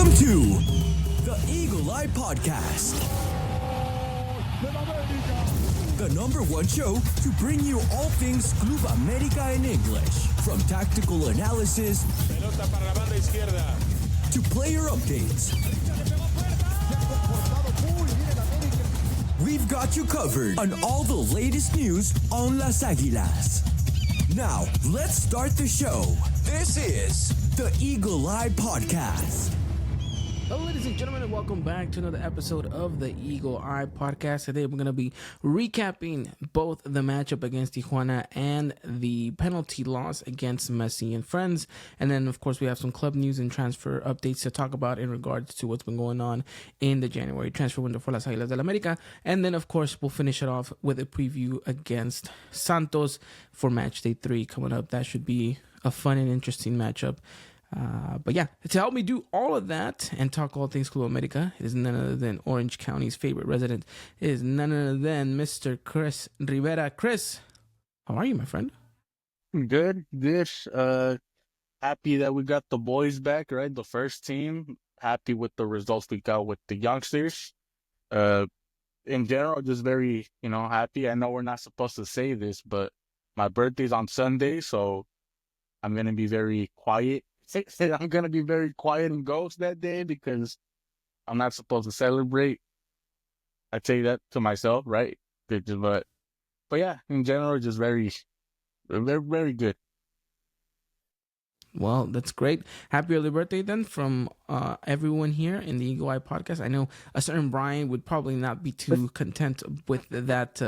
Welcome to the Eagle Eye Podcast, the number one show to bring you all things Club America in English, from tactical analysis Pelota para la banda izquierda. to player updates. We've got you covered on all the latest news on Las Águilas. Now, let's start the show. This is the Eagle Eye Podcast. Hello, ladies and gentlemen, and welcome back to another episode of the Eagle Eye Podcast. Today, we're going to be recapping both the matchup against Tijuana and the penalty loss against Messi and friends. And then, of course, we have some club news and transfer updates to talk about in regards to what's been going on in the January transfer window for Las Águilas del América. And then, of course, we'll finish it off with a preview against Santos for matchday 3 coming up. That should be a fun and interesting matchup. But yeah, to help me do all of that and talk all things Club America, it is none other than Orange County's favorite resident. It is none other than Mr. Chris Rivera. Chris, how are you, my friend? Good. Happy that we got the boys back, right? The first team. Happy with the results we got with the youngsters. In general, just very, happy. I know we're not supposed to say this, but my birthday's on Sunday, so I'm going to be very quiet. I'm going to be very quiet and ghost that day because I'm not supposed to celebrate. I say that to myself, right? But yeah, in general, just very, very good. Well, that's great. Happy early birthday then from everyone here in the Eagle Eye Podcast. I know a certain Brian would probably not be too content with that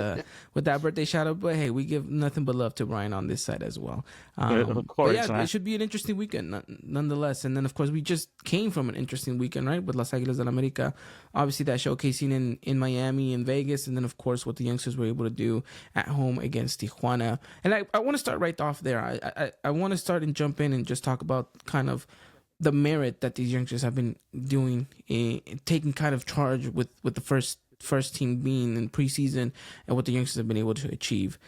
birthday shout out, but hey, we give nothing but love to Brian on this side as well. Of course, but yeah, it should be an interesting weekend nonetheless. And then of course we just came from an interesting weekend, right, with Las Águilas del América. Obviously that showcasing in Miami and Vegas, and then of course what the youngsters were able to do at home against Tijuana. And I want to start right off there. I want to start and jump in and just talk about kind of the merit that these youngsters have been doing, taking kind of charge with the first team being in preseason and what the youngsters have been able to achieve.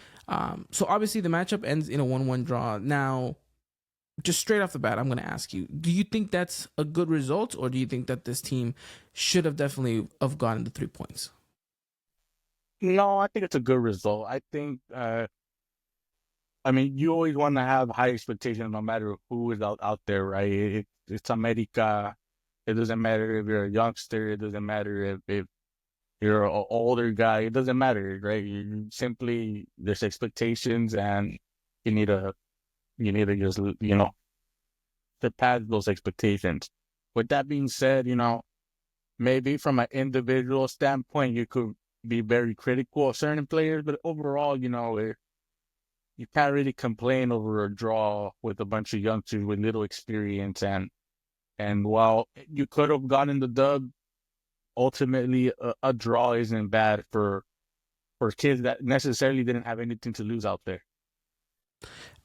So obviously the matchup ends in a 1-1 draw. Now, just straight off the bat, I'm going to ask you, do you think that's a good result, or do you think that this team should have definitely have gotten the 3 points? No, I think it's a good result. I think, you always want to have high expectations no matter who is out there, right? It's America. It doesn't matter if you're a youngster. It doesn't matter if you're an older guy. It doesn't matter, right? You simply, there's expectations, and you need to just, surpass those expectations. With that being said, maybe from an individual standpoint, you could be very critical of certain players, but overall, you can't really complain over a draw with a bunch of youngsters with little experience. And while you could have gotten the dub, ultimately a draw isn't bad for kids that necessarily didn't have anything to lose out there.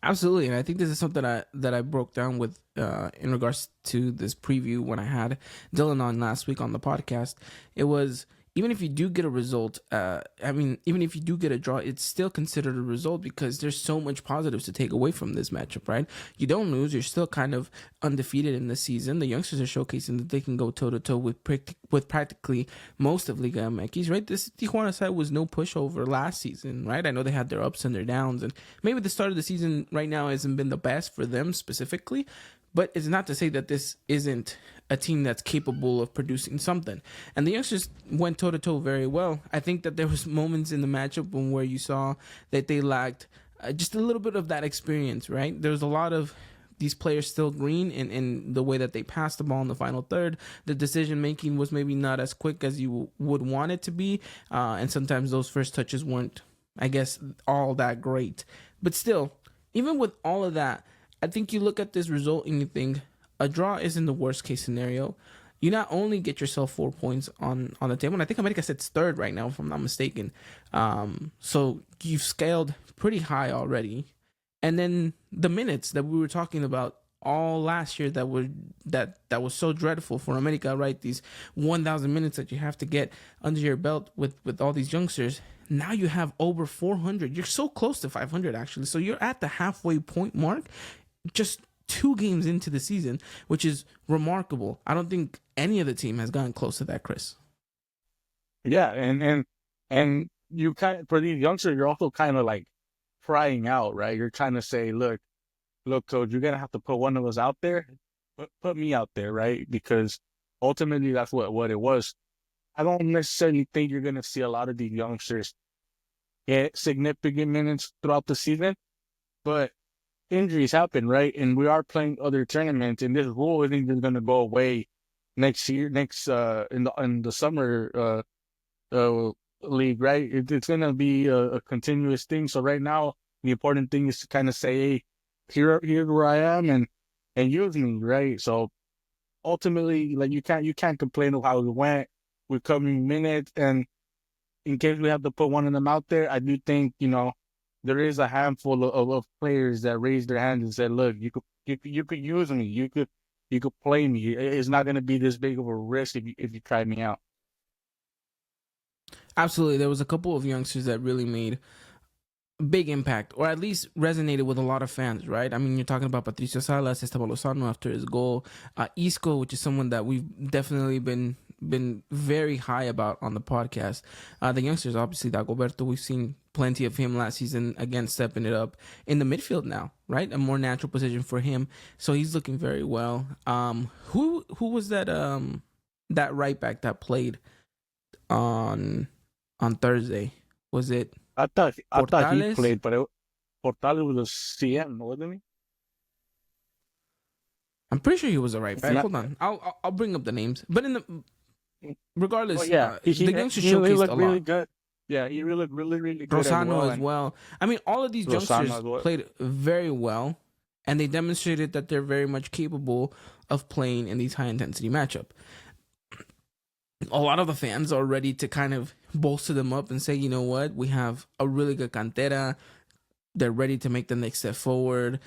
Absolutely, and I think this is something that I broke down with in regards to this preview when I had Dylan on last week on the podcast. It was, even if you do get a result, even if you do get a draw, it's still considered a result because there's so much positives to take away from this matchup, right? You don't lose. You're still kind of undefeated in the season. The youngsters are showcasing that they can go toe-to-toe with practically most of Liga MX, right? This Tijuana side was no pushover last season, right? I know they had their ups and their downs, and maybe the start of the season right now hasn't been the best for them specifically, but it's not to say that this isn't a team that's capable of producing something. And the youngsters went toe-to-toe very well. I think that there was moments in the matchup where you saw that they lacked just a little bit of that experience, right? There was a lot of these players still green in the way that they passed the ball in the final third. The decision-making was maybe not as quick as you would want it to be. And sometimes those first touches weren't, I guess, all that great. But still, even with all of that, I think you look at this result and you think a draw isn't the worst case scenario. You not only get yourself 4 points on the table, and I think America sits third right now, if I'm not mistaken. So you've scaled pretty high already. And then the minutes that we were talking about all last year that was so dreadful for America, right? These 1,000 minutes that you have to get under your belt with all these youngsters. Now you have over 400. You're so close to 500 actually. So you're at the halfway point mark. Just 2 games into the season, which is remarkable. I don't think any other team has gotten close to that, Chris. Yeah, and you kind for these youngsters, you're also kind of like crying out, right? You're trying to say, look, coach, you're gonna have to put one of us out there, put me out there, right? Because ultimately, that's what it was. I don't necessarily think you're gonna see a lot of these youngsters get significant minutes throughout the season, but injuries happen, right? And we are playing other tournaments, and this rule isn't just gonna go away next year, in the summer league, right? It's gonna be a continuous thing. So right now, the important thing is to kind of say, hey, here's where I am, and use me, right? So ultimately, like you can't complain of how it went with coming minutes, and in case we have to put one of them out there, I do think there is a handful of players that raised their hands and said, look, you could use me, you could play me. It's not gonna be this big of a risk if you try me out. Absolutely. There was a couple of youngsters that really made big impact, or at least resonated with a lot of fans, right? I mean, you're talking about Patricio Salas, Esteban Lozano after his goal, Isco, which is someone that we've definitely been very high about on the podcast. The youngsters, obviously, Dagoberto, we've seen plenty of him last season, again, stepping it up in the midfield now, right? A more natural position for him. So he's looking very well. Who was that right back that played on Thursday? Was it I thought he Portales? played, but Portales was a CM, wasn't he? I'm pretty sure he was a right back. Not- Hold on, I'll bring up the names. But regardless, Well, yeah, the youngsters he showcased looked a really lot. good. Yeah, he really looked really good Rosano as and well. I mean, all of these Rosano youngsters as well. played very well, and they demonstrated that they're very much capable of playing in these high intensity matchup. A lot of the fans are ready to kind of bolster them up and say, you know what, we have a really good cantera. They're ready to make the next step forward.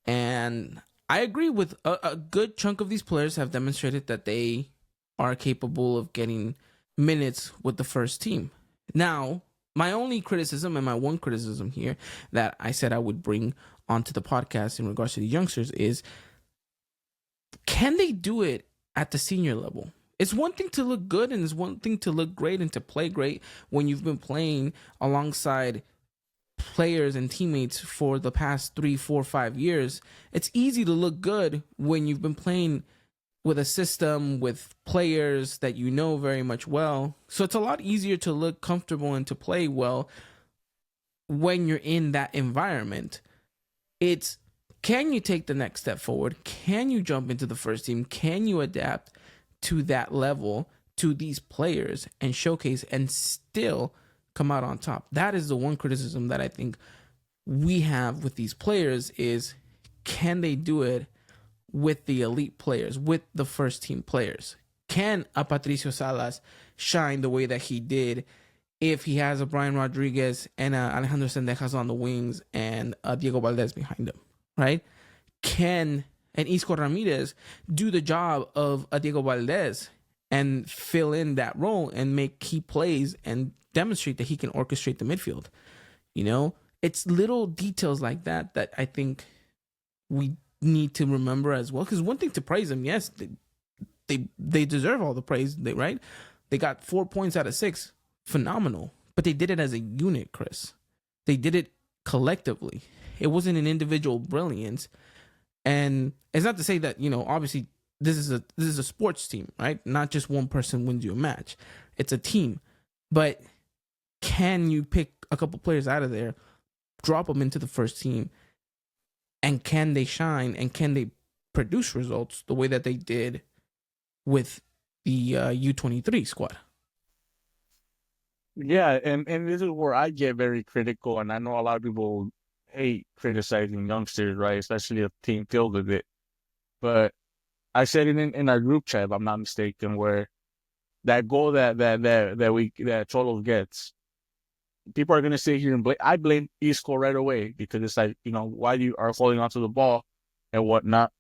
And I agree with a good chunk of these players have demonstrated that they are capable of getting minutes with the first team. Now, my only criticism and my one criticism here that I said I would bring onto the podcast in regards to the youngsters is, can they do it at the senior level? It's one thing to look good and it's one thing to look great and to play great when you've been playing alongside players and teammates for the past 3, 4, 5 years. It's easy to look good when you've been playing with a system, with players that you know very much well. So it's a lot easier to look comfortable and to play well when you're in that environment. It's, can you take the next step forward? Can you jump into the first team? Can you adapt to that level, to these players, and showcase and still come out on top? That is the one criticism that I think we have with these players is, can they do it with the elite players, with the first team players? Can a Patricio Salas shine the way that he did if he has a Brian Rodriguez and Alejandro Sendejas on the wings and Diego Valdez behind him, right? Can an Isco Ramirez do the job of a Diego Valdez and fill in that role and make key plays and demonstrate that he can orchestrate the midfield? It's little details like that that I think we need to remember as well. Because one thing to praise them, yes, they deserve all the praise, right? They got 4 points out of 6, phenomenal. But they did it as a unit, Chris. They did it collectively. It wasn't an individual brilliance. And it's not to say that, obviously this is a sports team, right? Not just one person wins you a match. It's a team. But can you pick a couple players out of there, drop them into the first team, and can they shine and can they produce results the way that they did with the U23 squad? Yeah, and this is where I get very critical, and I know a lot of people hate criticizing youngsters, right? Especially if the team feels with it. But I said it in our group chat, if I'm not mistaken, where that goal that Cholos gets, people are gonna sit here and blame. I blame Isco right away because it's like, why you are holding onto the ball and whatnot.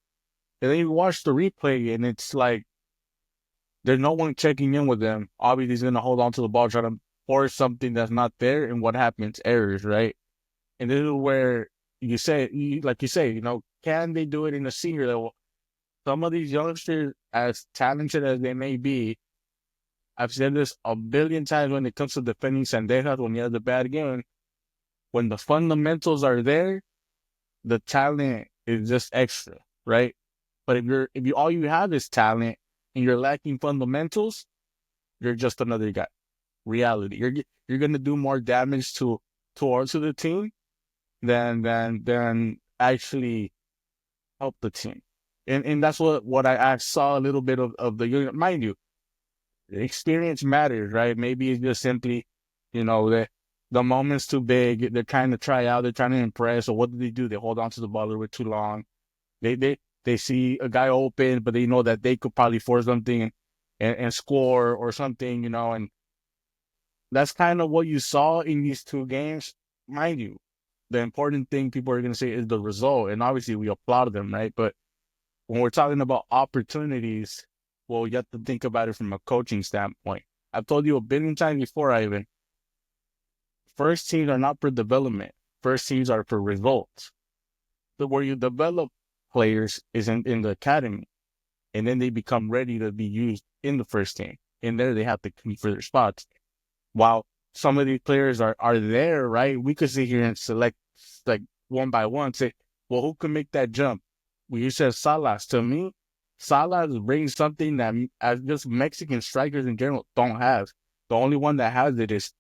And then you watch the replay, and it's like there's no one checking in with them. Obviously, he's gonna hold onto the ball, try to force something that's not there, and what happens? Errors, right? And this is where like you say, can they do it in a senior level? Some of these youngsters, as talented as they may be, I've said this a billion times when it comes to defending Sendejas when he has a bad game. When the fundamentals are there, the talent is just extra, right? But if you all you have is talent and you're lacking fundamentals, you're just another guy. Reality. You're gonna do more damage towards the team than actually help the team. And that's what I saw a little bit of the unit. Mind you, experience matters, right? Maybe it's just simply, the moment's too big. They're trying to try out. They're trying to impress. So what do? They hold on to the ball a little bit too long. They see a guy open, but they know that they could probably force something and score or something, and that's kind of what you saw in these two games. Mind you, the important thing people are going to say is the result. And obviously we applaud them, right? But when we're talking about opportunities, well, you have to think about it from a coaching standpoint. I've told you a billion times before, Ivan, first teams are not for development. First teams are for results. So where you develop players is in the academy, and then they become ready to be used in the first team. And there they have to compete for their spots. While some of these players are there, right? We could sit here and select like one by one, say, well, who can make that jump? Well, you said Salas. To me, Salas brings something that as just Mexican strikers in general don't have. The only one that has it is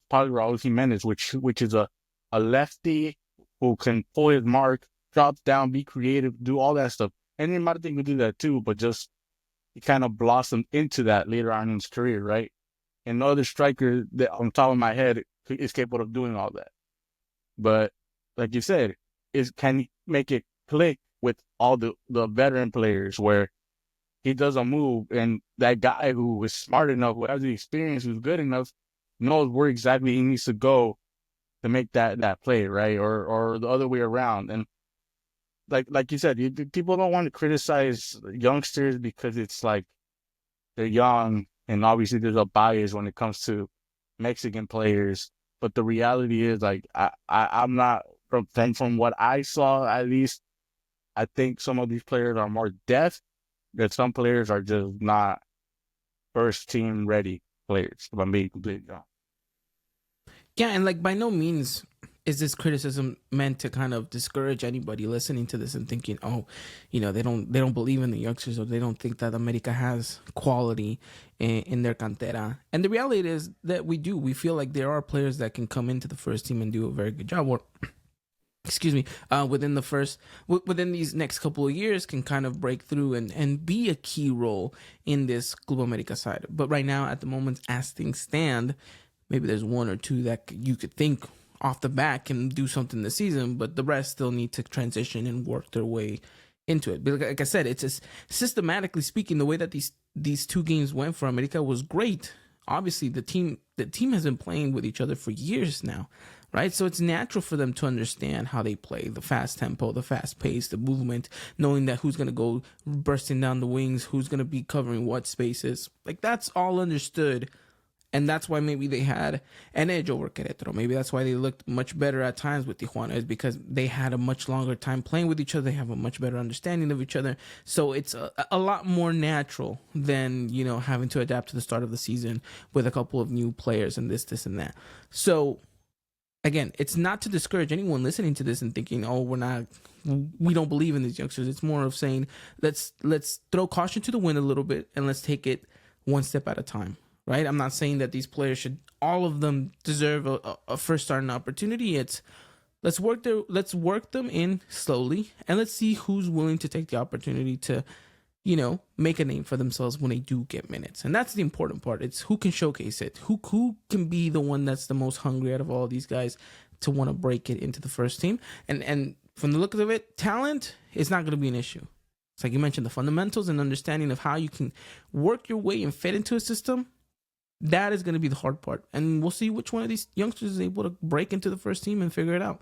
probably Raul Jimenez, which is a lefty who can pull his mark, drop down, be creative, do all that stuff. And then Martin could do that too, but just he kind of blossomed into that later on in his career, right? And no other striker that on top of my head is capable of doing all that. But like you said, can he make it click with all the veteran players where he does a move and that guy who is smart enough, who has the experience, who's good enough, knows where exactly he needs to go to make that play, right? Or the other way around. And like you said, people don't want to criticize youngsters because it's like they're young, and obviously there's a bias when it comes to Mexican players. But the reality is, like, I'm not from what I saw, at least. I think some of these players are more depth, that some players are just not first team ready players. If I'm being completely honest. Yeah, and like by no means is this criticism meant to kind of discourage anybody listening to this and thinking, oh, they don't believe in the youngsters, or they don't think that America has quality in their cantera. And the reality is that we do. We feel like there are players that can come into the first team and do a very good job, or excuse me, within these next couple of years can kind of break through and be a key role in this Club America side. But right now, at the moment, as things stand, maybe there's one or two that you could think off the bat can do something this season, but the rest still need to transition and work their way into it. But like I said, it's just systematically speaking, the way that these two games went for America was great. Obviously, the team has been playing with each other for years now, right? So it's natural for them to understand how they play, the fast tempo, the fast pace, the movement, knowing that who's going to go bursting down the wings, who's going to be covering what spaces. Like, that's all understood. And that's why maybe they had an edge over Querétaro. Maybe that's why they looked much better at times with Tijuana, is because they had a much longer time playing with each other. They have a much better understanding of each other. So it's a lot more natural than, having to adapt to the start of the season with a couple of new players and this, and that. So again, it's not to discourage anyone listening to this and thinking, oh, we don't believe in these youngsters. It's more of saying, let's throw caution to the wind a little bit and let's take it one step at a time. Right? I'm not saying that these players all of them deserve a first starting opportunity. It's let's work them in slowly, and let's see who's willing to take the opportunity to, make a name for themselves when they do get minutes. And that's the important part. It's who can showcase it, who can be the one that's the most hungry out of all these guys to want to break it into the first team. And from the look of it, talent is not going to be an issue. It's like you mentioned, the fundamentals and understanding of how you can work your way and fit into a system. That is going to be the hard part. And we'll see which one of these youngsters is able to break into the first team and figure it out.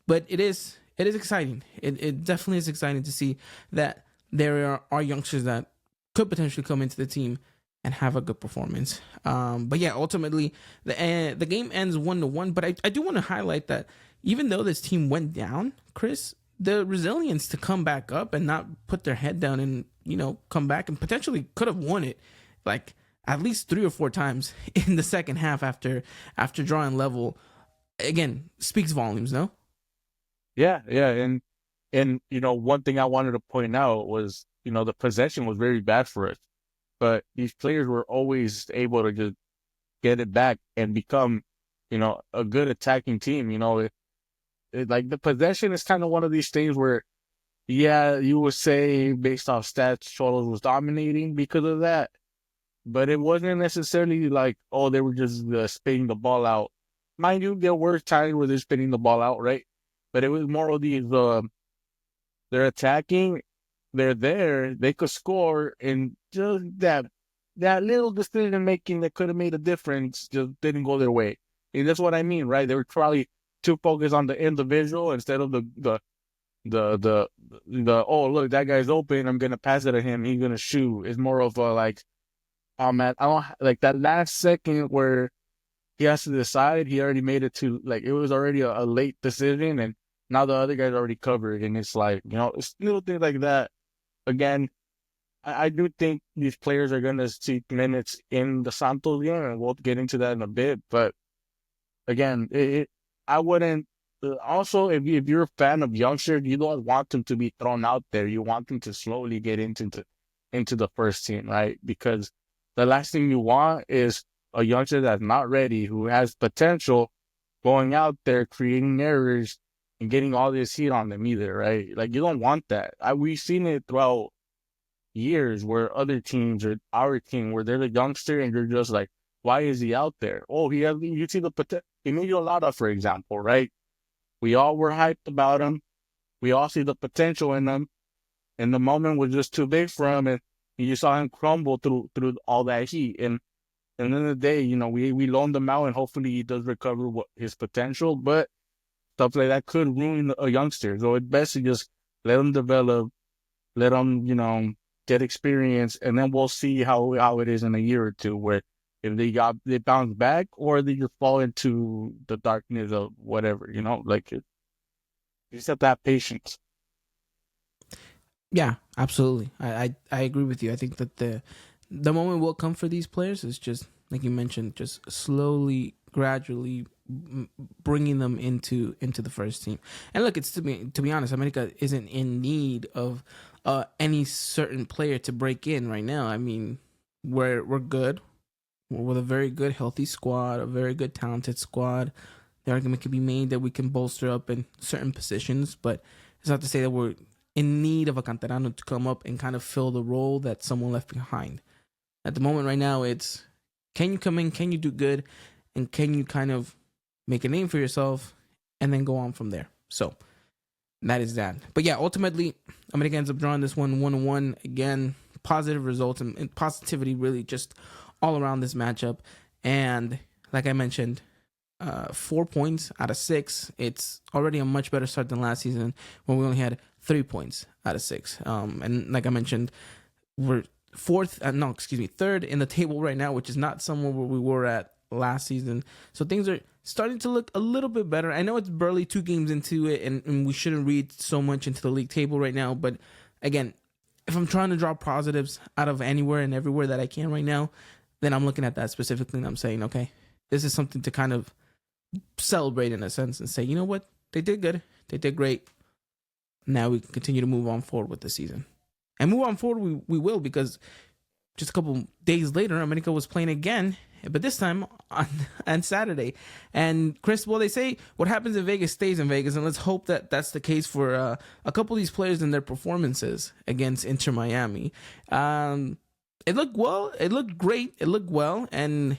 But it is exciting. It definitely is exciting to see that there are youngsters that could potentially come into the team and have a good performance. But yeah, ultimately, the game ends 1-1. But I do want to highlight that even though this team went down, Chris, the resilience to come back up and not put their head down and, come back and potentially could have won it like at least 3 or 4 times in the second half after drawing level, again, speaks volumes, no? Yeah, and one thing I wanted to point out was, the possession was very bad for us, but these players were always able to just get it back and become, a good attacking team. Like the possession is kind of one of these things where, yeah, you would say based off stats, Cholos was dominating because of that, but it wasn't necessarily like, oh, they were just spinning the ball out. Mind you, there were times where they're spinning the ball out, right? But it was more of these, they're attacking, they're there, they could score, and just that little decision making that could have made a difference just didn't go their way. And that's what I mean, right? They were probably too focused on the individual instead of the oh, look, that guy's open, I'm gonna pass it to him, he's gonna shoot. It's more of a like, oh man, I don't like that last second where he has to decide. He already made it to, like, it was already a late decision, and now the other guy's already covered, and it's like, it's little things like that. Again, I do think these players are gonna see minutes in the Santos game, and we'll get into that in a bit. But again, I wouldn't. Also, if you're a fan of youngsters, you don't want them to be thrown out there. You want them to slowly get into the first team, right? Because the last thing you want is a youngster that's not ready, who has potential, going out there creating errors and getting all this heat on them either, right? Like, you don't want that. We've seen it throughout years where other teams or our team, where they're the youngster and you're just like, why is he out there? Oh, you see the potential. Emilio Lara, for example, right? We all were hyped about him. We all see the potential in him. And the moment was just too big for him, and you saw him crumble through all that heat. And at the end of the day, we loaned him out, and hopefully he does recover his potential. But stuff like that could ruin a youngster. So it's best to just let him develop, let him, get experience, and then we'll see how it is in a year or two, where if they bounce back or they just fall into the darkness of whatever, like you just have to have patience. Yeah, absolutely. I agree with you. I think that the moment will come for these players is just, like you mentioned, just slowly, gradually bringing them into the first team. And look, it's to be honest, America isn't in need of any certain player to break in right now. I mean, we're good. We're with a very good, healthy squad, a very good, talented squad. The argument can be made that we can bolster up in certain positions, but it's not to say that we're in need of a canterano to come up and kind of fill the role that someone left behind. At the moment right now, it's, can you come in, can you do good, and can you kind of make a name for yourself and then go on from there. So that is that. But yeah, ultimately, America ends up drawing this one 1-1. Again, positive results and positivity really just all around this matchup. And like I mentioned, 4 points out of 6. It's already a much better start than last season when we only had 3 points out of 6. And like I mentioned, we're third in the table right now, which is not somewhere where we were at last season. So things are starting to look a little bit better. I know it's barely 2 games into it, and we shouldn't read so much into the league table right now. But again, if I'm trying to draw positives out of anywhere and everywhere that I can right now, then I'm looking at that specifically and I'm saying, okay, this is something to kind of celebrate in a sense and say, you know what? They did good. They did great. Now we can continue to move on forward with the season. And move on forward we will, because just a couple days later, America was playing again, but this time on Saturday. And Chris, well, they say what happens in Vegas stays in Vegas, and let's hope that that's the case for a couple of these players in their performances against Inter Miami. It looked well. It looked great. It looked well, and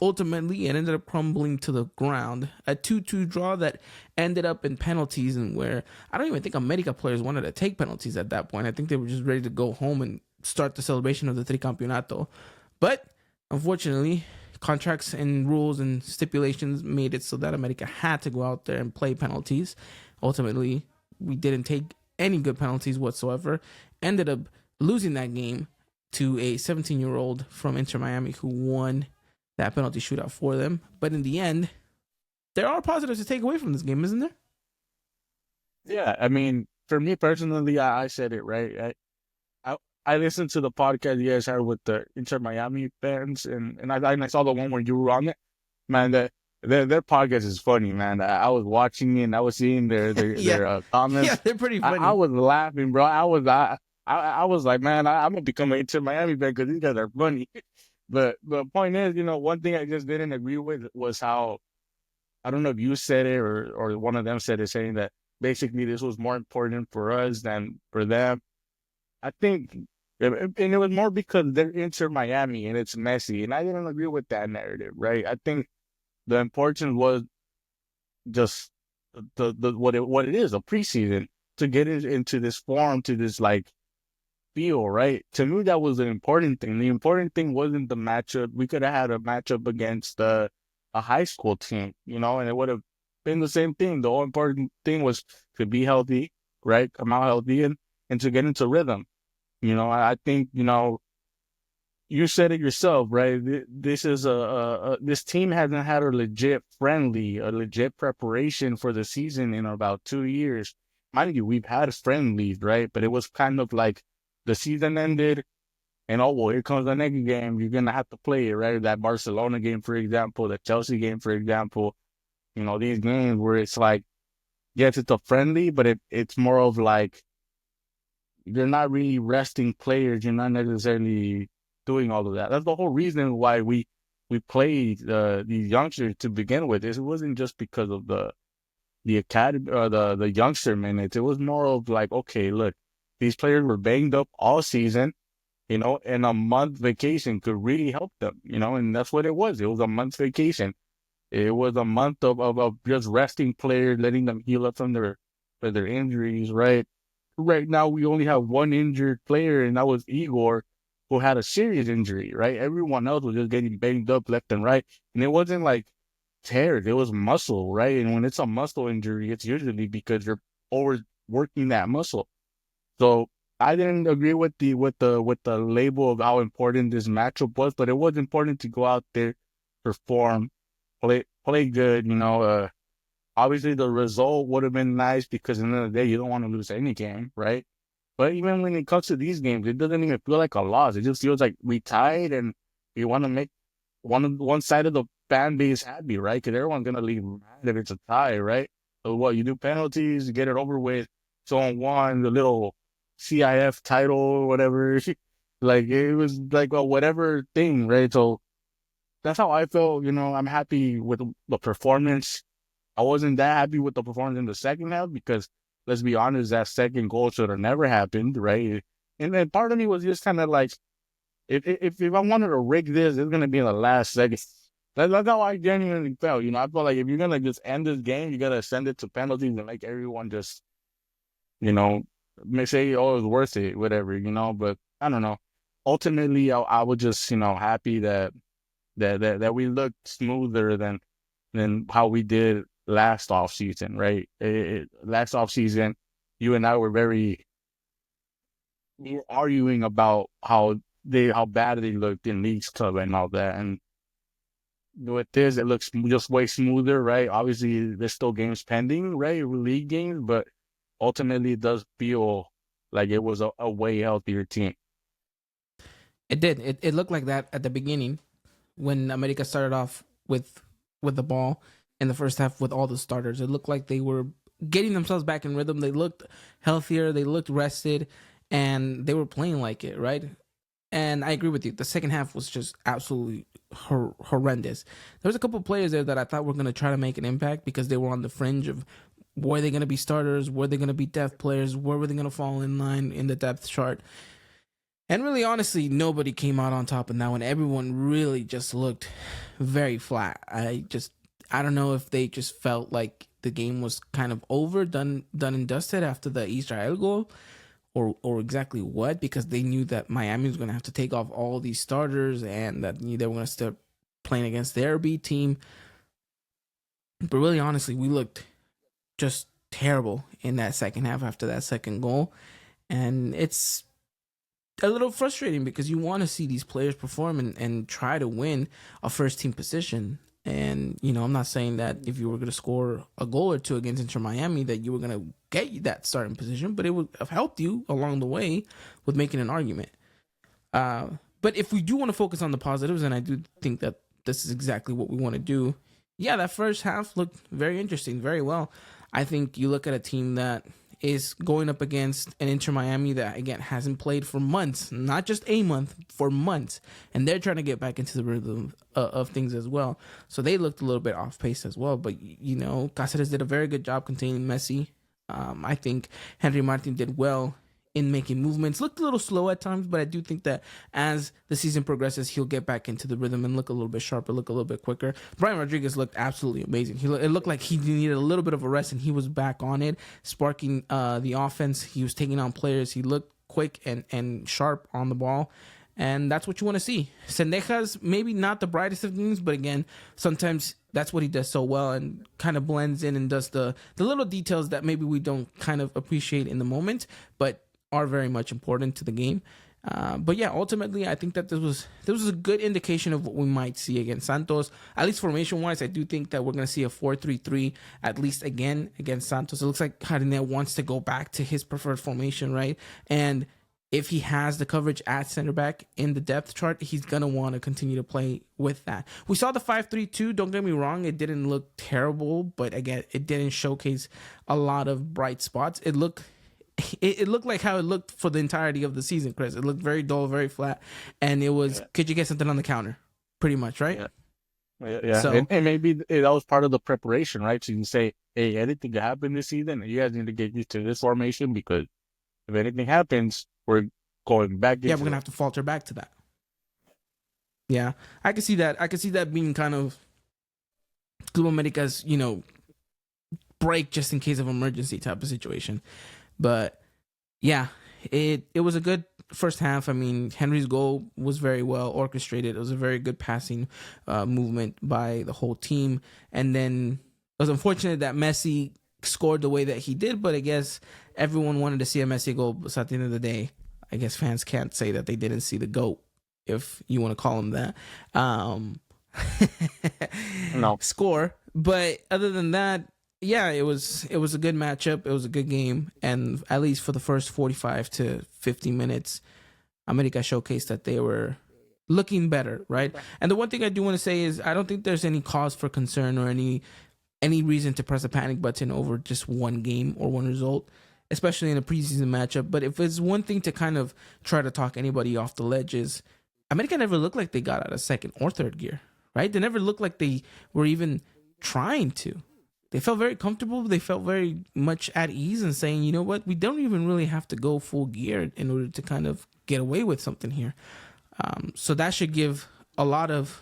ultimately it ended up crumbling to the ground. A 2-2 draw that ended up in penalties, and where I don't even think America players wanted to take penalties at that point. I think they were just ready to go home and start the celebration of the tricampeonato. But unfortunately, contracts and rules and stipulations made it so that America had to go out there and play penalties. Ultimately, we didn't take any good penalties whatsoever. Ended up losing that game to a 17-year-old from Inter Miami who won that penalty shootout for them. But in the end, there are positives to take away from this game, isn't there? Yeah, I mean, for me personally, I said it right. I I listened to the podcast you guys had with the Inter Miami fans, and I saw the one where you were on it. Man, their podcast is funny, man. I was watching it, and I was seeing Yeah, their yeah, comments. they're pretty I funny. was laughing, bro. I was like, man, I'm gonna become an Inter Miami fan because these guys are funny. But the point is, one thing I just didn't agree with was how, I don't know if you said it or one of them said it, saying that basically this was more important for us than for them. I think, and it was more because they're Inter Miami and it's Messi, and I didn't agree with that narrative, right? I think the importance was just the what it is, a preseason, to get it into this form, to this like feel, right? To me, that was the important thing. The important thing wasn't the matchup. We could have had a matchup against a high school team, and it would have been the same thing. The whole important thing was to be healthy, right? Come out healthy and to get into rhythm. I think, you said it yourself, right? This is this team hasn't had a legit preparation for the season in about 2 years. Mind you, we've had friendlies, right? But it was kind of like the season ended, and oh well, here comes the next game. You're gonna have to play it, right? That Barcelona game, for example, the Chelsea game, for example. These games where it's like, yes, it's a friendly, but it's more of like you're not really resting players. You're not necessarily doing all of that. That's the whole reason why we played these youngsters to begin with. It wasn't just because of the academy or the youngster minutes. It was more of like, okay, look, these players were banged up all season, and a month vacation could really help them, and that's what it was. It was a month vacation. It was a month of just resting players, letting them heal up from their injuries, right? Right now, we only have one injured player, and that was Igor, who had a serious injury, right? Everyone else was just getting banged up left and right. And it wasn't like tears, it was muscle, right? And when it's a muscle injury, it's usually because you're overworking that muscle. So I didn't agree with the label of how important this matchup was, but it was important to go out there, perform, play good. Obviously the result would have been nice because at the end of the day, you don't want to lose any game, right? But even when it comes to these games, it doesn't even feel like a loss. It just feels like we tied and we want to make one side of the fan base happy, right? Because everyone's gonna leave mad if it's a tie, right? So what you do penalties, you get it over with. So on one, the little CIF title or whatever, like it was like a whatever thing, right? So that's how I felt. I'm happy with the performance. I wasn't that happy with the performance in the second half because, let's be honest, that second goal should have never happened, right? And then part of me was just kind of like, if I wanted to rig this, it's gonna be in the last second. That's how I genuinely felt. I felt like if you're gonna just end this game, you gotta send it to penalties and make everyone just, you know, may say, oh, it was worth it, whatever, But I don't know. Ultimately, I was just, happy that we looked smoother than how we did last off season, right? Last off season, you and I we were arguing about how bad they looked in Leagues Club and all that, and with this, it looks just way smoother, right? Obviously, there's still games pending, right? League games, but ultimately, it does feel like it was a way healthier team. It did. It looked like that at the beginning when America started off with the ball in the first half with all the starters. It looked like they were getting themselves back in rhythm. They looked healthier. They looked rested, and they were playing like it, right? And I agree with you. The second half was just absolutely horrendous. There was a couple of players there that I thought were going to try to make an impact because they were on the fringe of were they going to be starters, were they going to be depth players, where were they going to fall in line in the depth chart. And really, honestly, nobody came out on top in that one. Everyone really just looked very flat. I don't know if they just felt like the game was kind of over, done and dusted after the Israel goal, or exactly what, because they knew that Miami was going to have to take off all these starters and that they were going to start playing against their B team. But really, honestly, we looked just terrible in that second half after that second goal. And it's a little frustrating because you want to see these players perform and try to win a first team position. And, I'm not saying that if you were going to score a goal or two against Inter Miami that you were going to get that starting position, but it would have helped you along the way with making an argument. But if we do want to focus on the positives, and I do think that this is exactly what we want to do, yeah, that first half looked very interesting, very well. I think you look at a team that is going up against an Inter Miami that, again, hasn't played for months, not just a month, for months. And they're trying to get back into the rhythm of things as well. So they looked a little bit off pace as well. But, Cáceres did a very good job containing Messi. I think Henry Martin did well in making movements. Looked a little slow at times, but I do think that as the season progresses, he'll get back into the rhythm and look a little bit sharper, look a little bit quicker. Brian Rodriguez looked absolutely amazing. It looked like he needed a little bit of a rest, and he was back on it, sparking the offense. He was taking on players. He looked quick and sharp on the ball, and that's what you want to see. Sendejas, maybe not the brightest of things, but again, sometimes that's what he does so well and kind of blends in and does the little details that maybe we don't kind of appreciate in the moment, but are very much important to the game. But yeah, ultimately, I think that this was a good indication of what we might see against Santos. At least formation-wise, I do think that we're going to see a 4-3-3 at least again against Santos. It looks like Jardinel wants to go back to his preferred formation, right? And if he has the coverage at center back in the depth chart, he's going to want to continue to play with that. We saw the 5-3-2. Don't get me wrong. It didn't look terrible, but again, it didn't showcase a lot of bright spots. It looked like how it looked for the entirety of the season, Chris. It looked very dull, very flat, and it was, could you get something on the counter? Pretty much, right? Yeah. So, and maybe that was part of the preparation, right? So you can say, hey, anything can happen this season, and you guys need to get used to this formation because if anything happens, we're going back. Yeah, we're going to have to falter back to that. Yeah, I can see that. I can see that being kind of Club America's, break just in case of emergency type of situation. But yeah, it was a good first half. I mean, Henry's goal was very well orchestrated. It was a very good passing movement by the whole team. And then it was unfortunate that Messi scored the way that he did, but I guess everyone wanted to see a Messi goal. So at the end of the day, I guess fans can't say that they didn't see the GOAT, if you want to call him that. No. Score. But other than that, yeah, it was a good matchup. It was a good game, and at least for the first 45 to 50 minutes, America showcased that they were looking better, right? And the one thing I do want to say is I don't think there's any cause for concern or any reason to press a panic button over just one game or one result, especially in a preseason matchup. But if it's one thing to kind of try to talk anybody off the ledges, America never looked like they got out of second or third gear, right? They never looked like they were even trying to. They felt very comfortable. They felt very much at ease and saying, you know what, we don't even really have to go full gear in order to kind of get away with something here. So that should give a lot of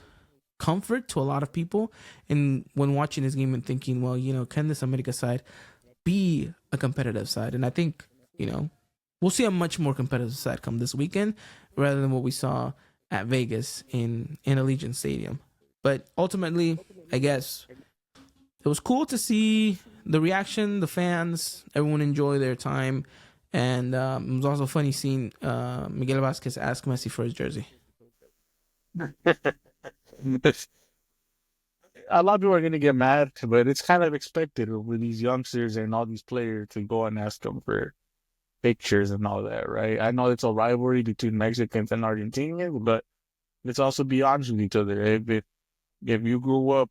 comfort to a lot of people when watching this game and thinking, well, can this America side be a competitive side? And I think, we'll see a much more competitive side come this weekend rather than what we saw at Vegas in Allegiant Stadium. But ultimately, I guess it was cool to see the reaction, the fans, everyone enjoy their time. And it was also funny seeing Miguel Vázquez ask Messi for his jersey. A lot of people are going to get mad, but it's kind of expected with these youngsters and all these players to go and ask them for pictures and all that, right? I know it's a rivalry between Mexicans and Argentinians, but let's also be honest with each other. If you grew up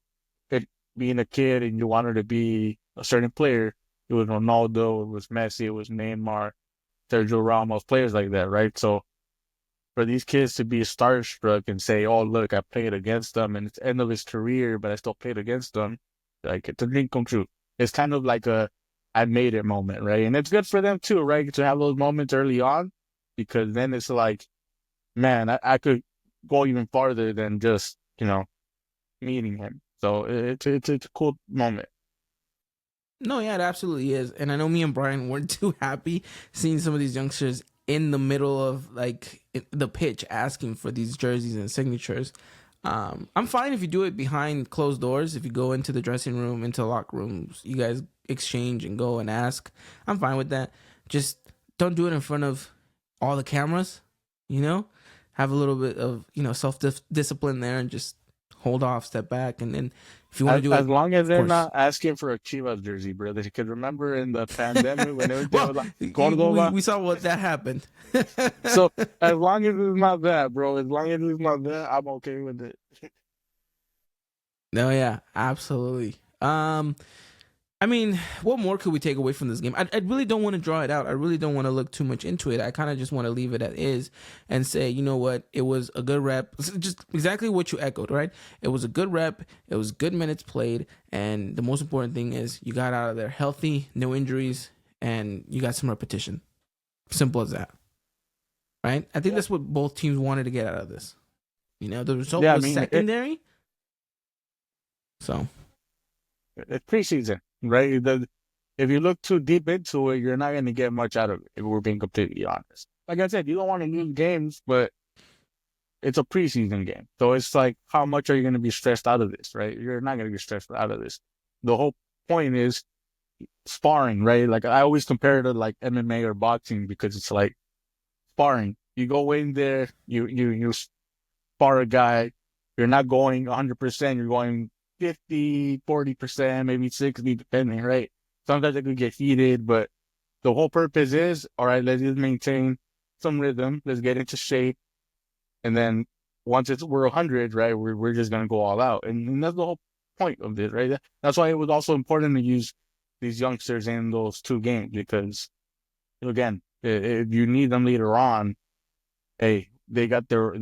being a kid and you wanted to be a certain player, it was Ronaldo, it was Messi, it was Neymar, Sergio Ramos, players like that, right? So for these kids to be starstruck and say, oh, look, I played against them and it's the end of his career, but I still played against them, like, it's a dream come true. It's kind of like a I made it moment, right? And it's good for them too, right? To have those moments early on, because then it's like, man, I could go even farther than just, meeting him. So it's a cool moment. No, yeah, it absolutely is. And I know me and Brian weren't too happy seeing some of these youngsters in the middle of the pitch asking for these jerseys and signatures. I'm fine if you do it behind closed doors. If you go into the dressing room, into locker rooms, you guys exchange and go and ask. I'm fine with that. Just don't do it in front of all the cameras, Have a little bit of, self-discipline there and just hold off, step back, and then if you want to do As it, long as of they're course. not asking for a Chivas jersey, brother. Because remember in the pandemic when everything Well, was like we Cordova. we saw what that happened. So as long as it's not that, bro. As long as it's not that, I'm okay with it. No, yeah, absolutely. I mean, what more could we take away from this game? I really don't want to draw it out. I really don't want to look too much into it. I kind of just want to leave it as is and say, you know what? It was a good rep. Just exactly what you echoed, right? It was a good rep. It was good minutes played. And the most important thing is you got out of there healthy, no injuries, and you got some repetition. Simple as that, right? I think that's what both teams wanted to get out of this. You know, the result Yeah, I was mean, secondary. So, it's preseason, right? If you look too deep into it, you're not going to get much out of it, if we're being completely honest. Like I said, you don't want to lose games, but it's a preseason game. So it's like, how much are you going to be stressed out of this, right? You're not going to be stressed out of this. The whole point is sparring, right? Like I always compare it to like MMA or boxing because it's like sparring. You go in there, you spar a guy, you're not going 100%, you're going 50, 40%, maybe 60, depending, right? Sometimes it could get heated, but the whole purpose is, all right, let's just maintain some rhythm, let's get into shape, and then once we're 100, right, we're just gonna go all out, and that's the whole point of this, right? That's why it was also important to use these youngsters in those two games because, again, if you need them later on, hey, they got their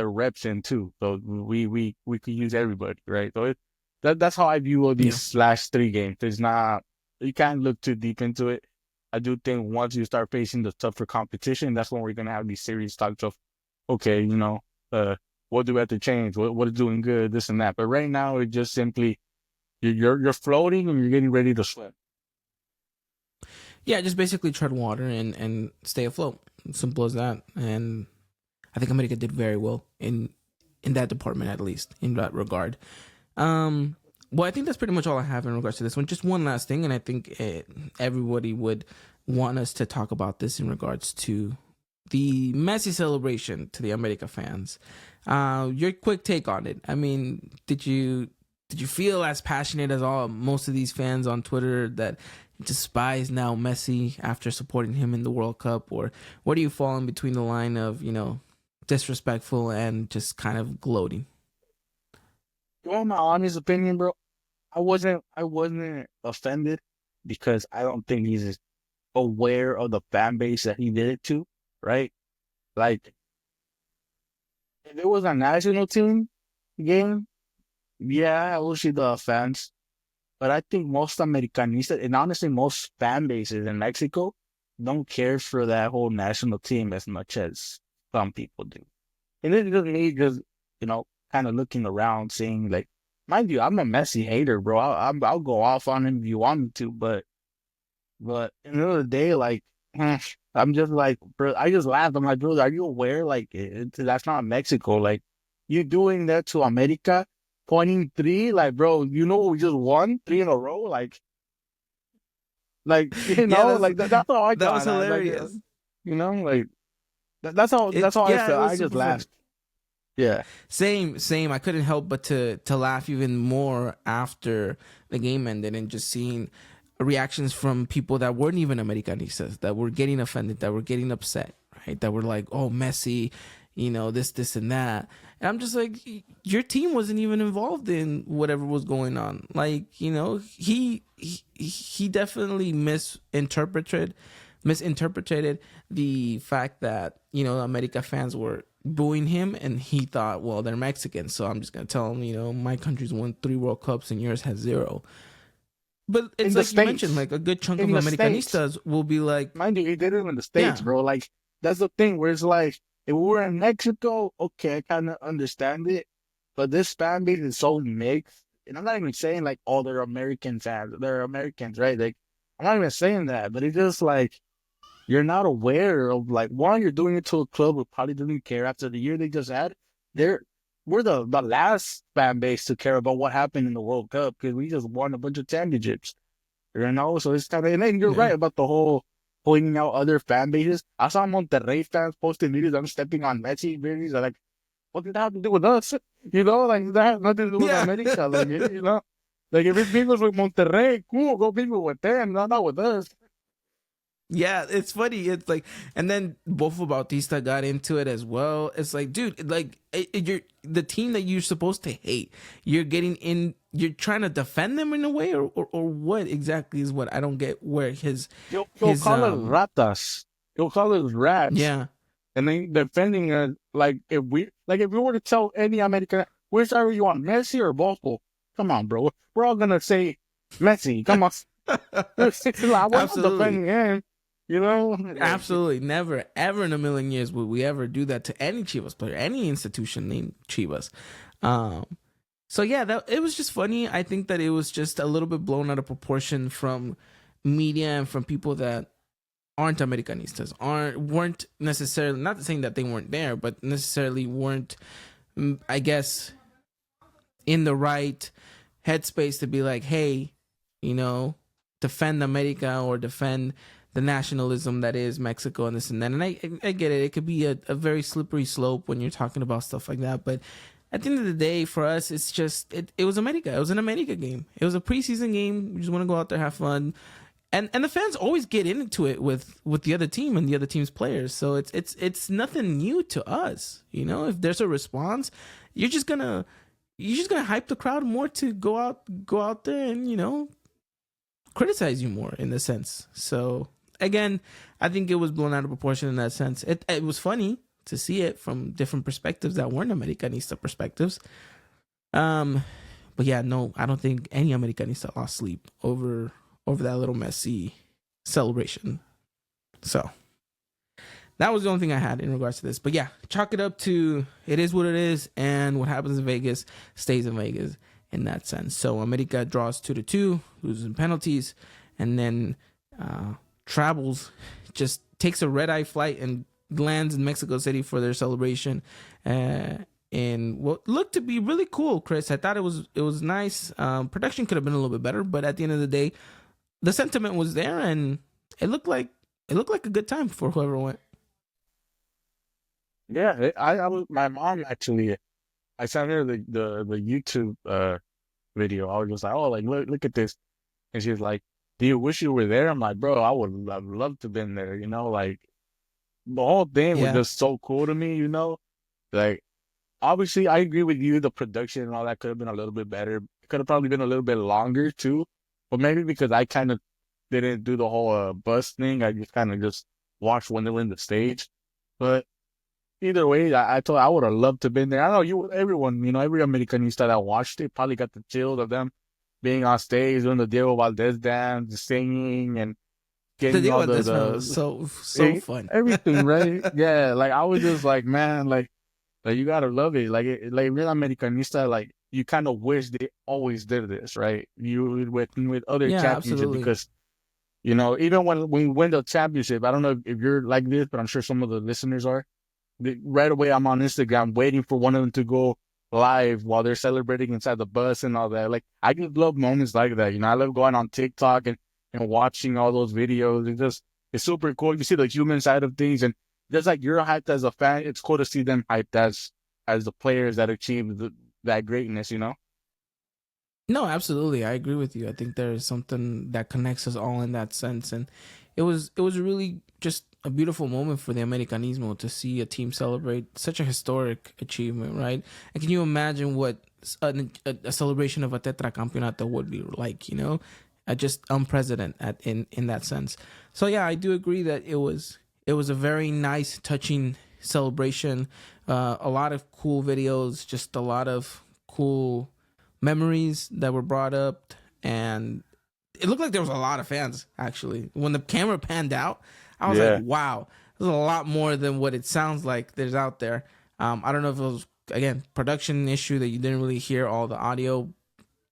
reps in too. So we could use everybody, right? So that's how I view all yeah. these last three games. It's not, you can't look too deep into it. I do think once you start facing the tougher competition, that's when we're gonna have these serious talks of, okay, what do we have to change? What is doing good? This and that. But right now, it's just simply you're floating and you're getting ready to swim. Yeah, just basically tread water and stay afloat. Simple as that. And I think America did very well in that department, at least in that regard. Well, I think that's pretty much all I have in regards to this one. Just one last thing, and I think everybody would want us to talk about this in regards to the Messi celebration to the America fans. Your quick take on it. I mean, did you feel as passionate as all most of these fans on Twitter that despise now Messi after supporting him in the World Cup, or where do you fall in between the line of disrespectful and just kind of gloating? You want my honest opinion, bro? I wasn't offended because I don't think he's aware of the fan base that he did it to, right? Like if it was a national team game, yeah, I will see the fans. But I think most Americanistas and honestly most fan bases in Mexico don't care for that whole national team as much as some people do. And it's just me just, kind of looking around, seeing like, mind you, I'm a Messi hater, bro. I'll go off on him if you want me to, but at the end of the day, like, I'm just like, bro, I just laughed. I'm like, bro, are you aware? Like, that's not Mexico. Like, you doing that to America, pointing three, like, bro, we just won three in a row, Yeah, like that's how I that was thought. hilarious. Like that's how I Yeah, it felt. was I just super funny. laughed. Yeah. Same. I couldn't help but to laugh even more after the game ended and just seeing reactions from people that weren't even Americanistas, that were getting offended, that were getting upset, right? That were like, "Oh, Messi, this, and that." And I'm just like, your team wasn't even involved in whatever was going on. Like, he definitely misinterpreted the fact that America fans were booing him, and he thought, well, they're Mexican, so I'm just gonna tell them, my country's won 3 World Cups and yours has 0. But In it's the like you mentioned, States. like a good chunk of In the States. Americanistas will be like, Mind you, he did it in the States, yeah, bro. Like, that's the thing where it's like, if we were in Mexico, okay, I kind of understand it. But this fan base is so mixed. And I'm not even saying, like, oh, they're American fans. They're Americans, right? Like, I'm not even saying that. But it's just like, you're not aware of, like, one, you're doing it to a club who probably doesn't care after the year they just had. They're, we're the last fan base to care about what happened in the World Cup because we just won a bunch of championships. So it's kind of, and then you're yeah, right about the whole pointing out other fan bases. I saw Monterrey fans posting videos. I'm stepping on Messi videos. what did that have to do with us? You know, like that has nothing to do with Yeah. America. Like, you know, like if it's people with Monterrey, cool, go people with them, not with us. Yeah, it's funny. It's like, and then Bofo Bautista got into it as well. It's like, dude, like you're the team that you're supposed to hate. You're getting in. You're trying to defend them in a way, or what exactly is what I don't get. Where You'll his call us ratas. You'll call us rats. yeah. And then defending us like if we were to tell any American which side you want, Messi or Bosco, come on, bro. We're all gonna say Messi. Come on. We're not Absolutely. defending him. You know? Absolutely, never, ever in a million years would we ever do that to any Chivas player, any institution named Chivas. So yeah, that it was just funny. I think that it was just a little bit blown out of proportion from media and from people that aren't Americanistas, weren't necessarily, not saying that they weren't there, but necessarily weren't, I guess, in the right headspace to be like, hey, you know, defend America or defend the nationalism that is Mexico and this and that. And I get it. It could be a very slippery slope when you're talking about stuff like that. But at the end of the day, for us, it's just, it was America. It was an America game. It was a preseason game. We just want to go out there, have fun. And the fans always get into it with the other team and the other team's players. So it's nothing new to us. You know, if there's a response, you're just gonna hype the crowd more to go out there and, you know, criticize you more in the sense. So again, I think it was blown out of proportion in that sense. It was funny to see it from different perspectives that weren't Americanista perspectives. But yeah, no, I don't think any Americanista lost sleep over that little Messi celebration. So that was the only thing I had in regards to this. But yeah, chalk it up to it is what it is, and what happens in Vegas stays in Vegas in that sense. So America draws 2-2, loses in penalties, and then travels, just takes a red-eye flight and lands in Mexico City for their celebration. In what looked to be really cool, Chris. I thought it was nice. Production could have been a little bit better, but at the end of the day, the sentiment was there, and it looked like a good time for whoever went. Yeah, I was my mom actually. I sent her the YouTube video. I was just like, oh, like look at this, and she was like, "Do you wish you were there?" I'm like, "Bro, I've loved to been there." You know, like the whole thing was Yeah. just so cool to me. You know, like obviously I agree with you. The production and all that could have been a little bit better. It could have probably been a little bit longer too, but maybe because I kind of didn't do the whole bus thing, I just kind of just watched when they were in the stage. But either way, I would have loved to have been there. I know everyone, you know, every Americanista that watched it probably got the chills of them being on stage doing the Diego Valdez dance, the singing, and The getting deal all with this one the was so fun. everything, right? Yeah, like I was just like, man, like you gotta love it. Like real Americanista, like you kind of wish they always did this, right? You with other Yeah, championships absolutely. because you know even when we win the championship, I don't know if you're like this, but I'm sure some of the listeners are. Right away, I'm on Instagram waiting for one of them to go live while they're celebrating inside the bus and all that. Like I just love moments like that. You know, I love going on TikTok and watching all those videos. It's super cool. You see the human side of things, and just like you're hyped as a fan, it's cool to see them hyped as the players that achieve that greatness. You know. No, absolutely. I agree with you. I think there is something that connects us all in that sense. And it was really just a beautiful moment for the Americanismo to see a team celebrate such a historic achievement, right? And can you imagine what a celebration of a tetracampeonato would be like, you know? Just unprecedented in that sense. So yeah, I do agree that it was a very nice, touching celebration. A lot of cool videos, just a lot of cool memories that were brought up, and it looked like there was a lot of fans actually. When the camera panned out, I was like, wow, there's a lot more than what it sounds like there's out there. I don't know if it was, again, production issue that you didn't really hear all the audio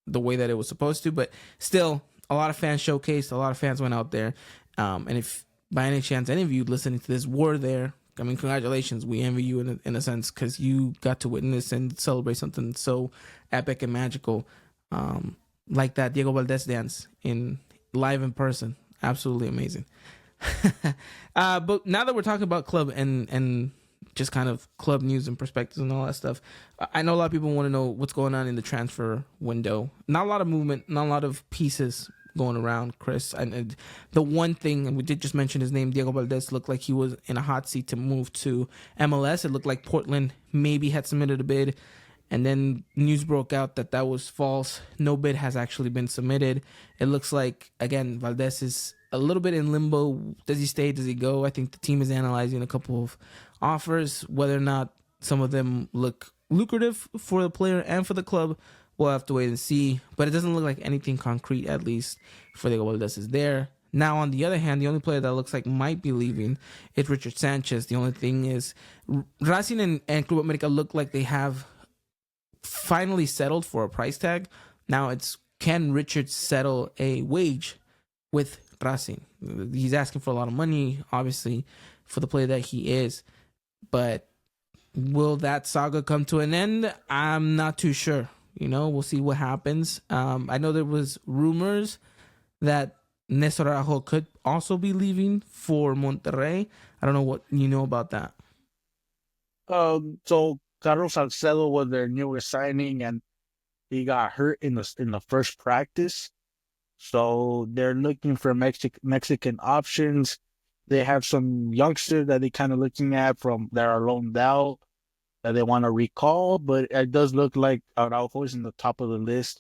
the way that it was supposed to, but still a lot of fans showcased, a lot of fans went out there. And if by any chance any of you listening to this were there, I mean, congratulations. We envy you in a sense, because you got to witness and celebrate something so epic and magical, like that Diego Valdez dance live in person. Absolutely amazing. But now that we're talking about club and just kind of club news and perspectives and all that stuff. I know a lot of people want to know what's going on in the transfer window. Not a lot of movement, not a lot of pieces going around, Chris. And the one thing, and we did just mention his name, Diego Valdez, looked like he was in a hot seat to move to MLS. It looked like Portland maybe had submitted a bid, and then news broke out that that was false. No bid has actually been submitted. It looks like, again, Valdez is a little bit in limbo. Does he stay? Does he go? I think the team is analyzing a couple of offers. Whether or not some of them look lucrative for the player and for the club, we'll have to wait and see. But it doesn't look like anything concrete, at least, for Diego Valdez is there. Now, on the other hand, the only player that looks like might be leaving is Richard Sanchez. The only thing is Racing and Club America look like they have finally settled for a price tag. Now it's, can Richard settle a wage with Racing? He's asking for a lot of money, obviously, for the player that he is. But will that saga come to an end? I'm not too sure. We'll see what happens. I know there was rumors that Néstor Araujo could also be leaving for Monterrey. I don't know what you know about that. So Carlos Salcedo was their newest signing, and he got hurt in the first practice. So they're looking for Mexican options. They have some youngsters that they're kind of looking at that are loaned out that they want to recall, but it does look like Araujo is in the top of the list.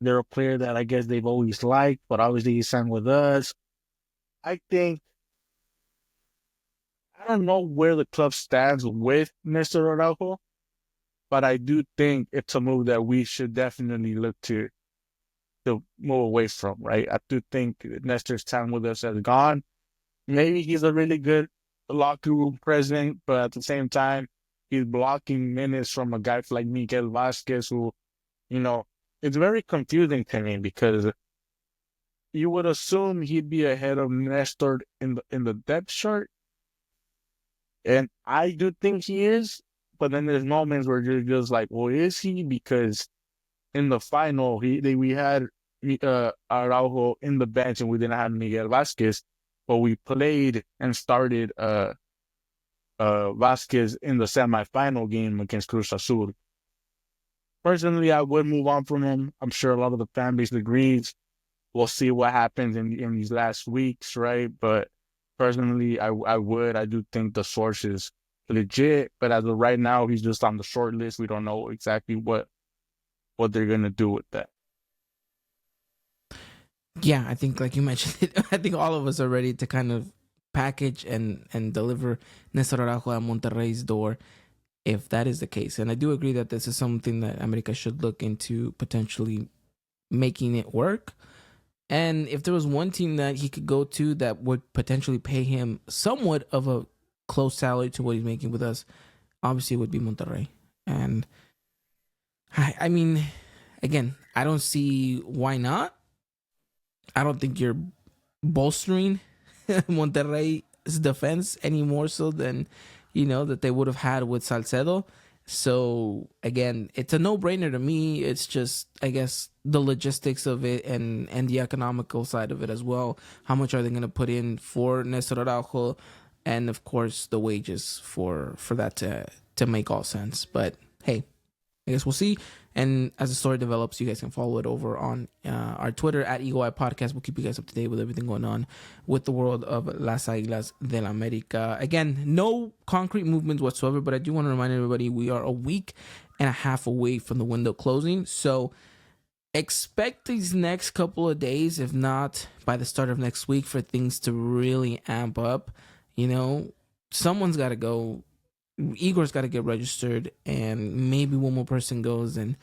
They're a player that I guess they've always liked, but obviously he signed with us. I don't know where the club stands with Mr. Araujo, but I do think it's a move that we should definitely look to move away from, right? I do think Nestor's time with us has gone. Maybe he's a really good locker room president, but at the same time, he's blocking minutes from a guy like Miguel Vasquez, who, it's very confusing to me because you would assume he'd be ahead of Nestor in the depth chart. And I do think he is, but then there's moments where you're just like, well, is he? Because in the final, we had Araujo in the bench and we didn't have Miguel Vasquez, but we played and started Vasquez in the semifinal game against Cruz Azul. Personally, I would move on from him. I'm sure a lot of the fan base agrees. We'll see what happens in these last weeks, right? But personally, I do think the source is legit. But as of right now, he's just on the short list. We don't know exactly what they're going to do with that. Yeah, I think, like you mentioned, I think all of us are ready to kind of package and deliver Néstor Araujo at Monterrey's door, if that is the case. And I do agree that this is something that America should look into potentially making it work. And if there was one team that he could go to that would potentially pay him somewhat of a close salary to what he's making with us, obviously it would be Monterrey. And I mean, again, I don't see why not. I don't think you're bolstering Monterrey's defense any more so than, that they would have had with Salcedo. So, again, it's a no-brainer to me. It's just, I guess, the logistics of it and the economical side of it as well. How much are they going to put in for Néstor Araujo? And, of course, the wages for that to make all sense. But, hey, I guess we'll see. And as the story develops, you guys can follow it over on our Twitter at Eagle Eye Podcast. We'll keep you guys up to date with everything going on with the world of Las Águilas del América. Again, no concrete movements whatsoever, but I do want to remind everybody we are a week and a half away from the window closing. So expect these next couple of days, if not by the start of next week, for things to really amp up. Someone's got to go. Igor's got to get registered, and maybe one more person goes, and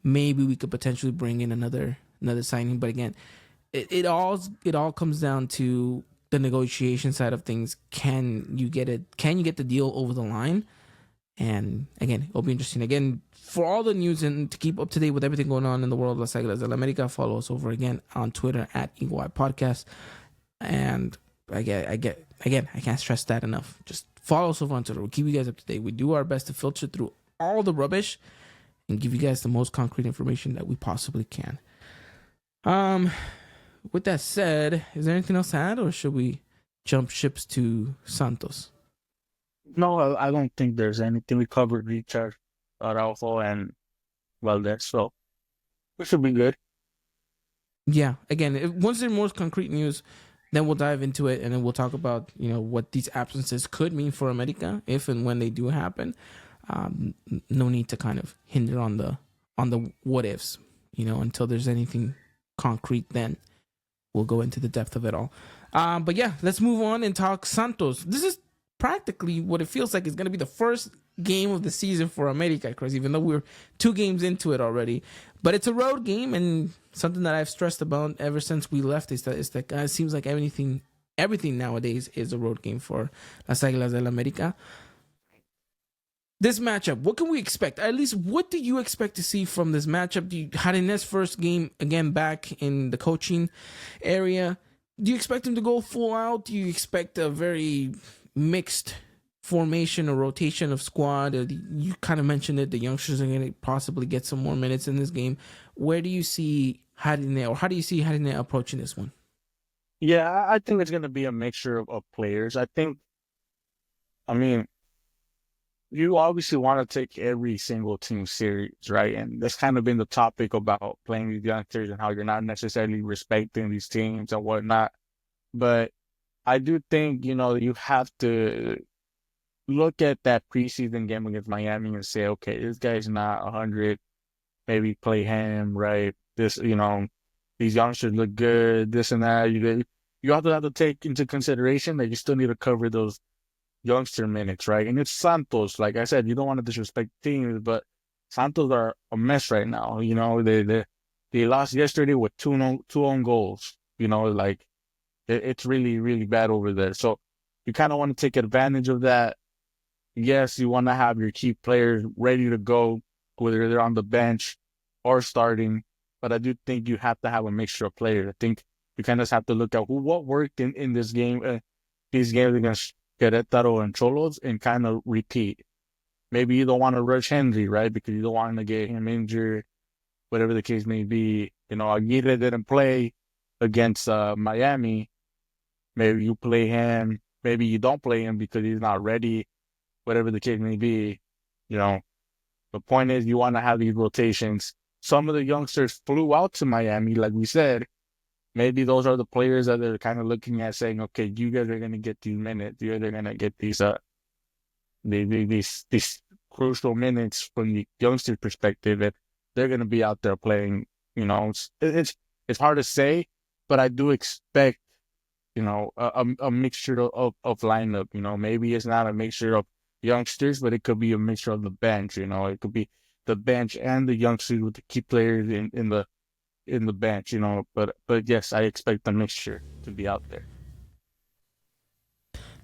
maybe we could potentially bring in another signing. But again, it all comes down to the negotiation side of things. Can you get the deal over the line? And again, it'll be interesting. Again, for all the news and to keep up to date with everything going on in the world of Las Águilas del América, follow us over again on Twitter at Eagle Eye Podcast. And I can't stress that enough. Just follow us over on Twitter. We'll keep you guys up to date. We do our best to filter through all the rubbish and give you guys the most concrete information that we possibly can. With that said, is there anything else to add, or should we jump ships to Santos? No, I don't think there's anything. We covered Richard, Araujo, and Valdez, so we should be good. Yeah, again, once there's more concrete news, then we'll dive into it, and then we'll talk about what these absences could mean for America if and when they do happen. No need to kind of hinder on the what ifs, until there's anything concrete. Then we'll go into the depth of it all. But yeah, let's move on and talk Santos. This is practically what it feels like is going to be the first game of the season for America, Chris, even though we're 2 games into it already. But it's a road game, and something that I've stressed about ever since we left is that it seems like everything nowadays is a road game for Las Águilas del América. This matchup, what can we expect? At least, what do you expect to see from this matchup? Jarene's first game again back in the coaching area. Do you expect him to go full out? Do you expect a very mixed formation or rotation of squad? You kind of mentioned it. The youngsters are going to possibly get some more minutes in this game. Where do you see Jarene, or how do you see Jarene approaching this one? Yeah, I think it's going to be a mixture of players. I mean, you obviously want to take every single team serious, right? And that's kind of been the topic about playing these youngsters and how you're not necessarily respecting these teams and whatnot. But I do think, you have to look at that preseason game against Miami and say, okay, this guy's not 100. Maybe play him, right? These youngsters look good, this and that. You also have to take into consideration that you still need to cover those youngster minutes, right? And it's Santos. Like I said, you don't want to disrespect teams, but Santos are a mess right now. They lost yesterday with two own goals. It's really, really bad over there. So you kind of want to take advantage of that. Yes, you want to have your key players ready to go, whether they're on the bench or starting. But I do think you have to have a mixture of players. I think you kind of have to look at what worked in this game, these games against Querétaro and Cholos, and kind of repeat. Maybe you don't want to rush Henry, right? Because you don't want to get him injured, whatever the case may be. Aguirre didn't play against Miami. Maybe you play him. Maybe you don't play him because he's not ready, whatever the case may be. The point is you want to have these rotations. Some of the youngsters flew out to Miami, like we said. Maybe those are the players that they're kind of looking at saying, okay, you guys are going to get these minutes. You guys are going to get these crucial minutes from the youngster perspective. And they're going to be out there playing. It's hard to say, but I do expect, a mixture of lineup. Maybe it's not a mixture of youngsters, but it could be a mixture of the bench. It could be the bench and the youngsters with the key players in the bench. But yes, I expect the mixture to be out there.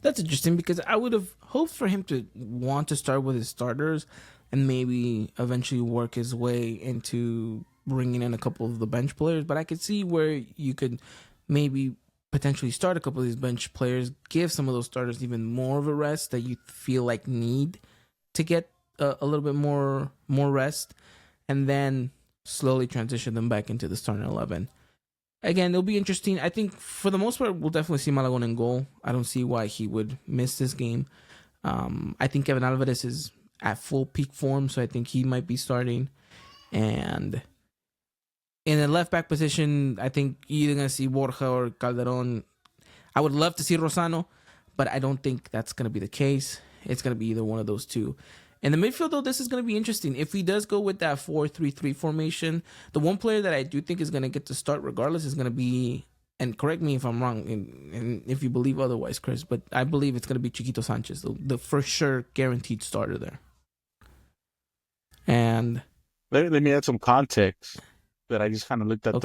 That's interesting, because I would have hoped for him to want to start with his starters and maybe eventually work his way into bringing in a couple of the bench players. But I could see where you could maybe potentially start a couple of these bench players, give some of those starters even more of a rest that you feel like need to get a little bit more rest, and then slowly transition them back into the starting 11. Again, it'll be interesting. I think for the most part, we'll definitely see Malagon in goal. I don't see why he would miss this game. I think Kevin Alvarez is at full peak form, so I think he might be starting. And in the left back position, I think you're either going to see Borja or Calderon. I would love to see Rosano, but I don't think that's going to be the case. It's going to be either one of those two. In the midfield, though, this is going to be interesting. If he does go with that 4-3-3 formation, the one player that I do think is going to get to start regardless is going to be, and correct me if I'm wrong, and if you believe otherwise, Chris, but I believe it's going to be Chiquito Sanchez, the for sure guaranteed starter there. And let me add some context that I just kind of looked at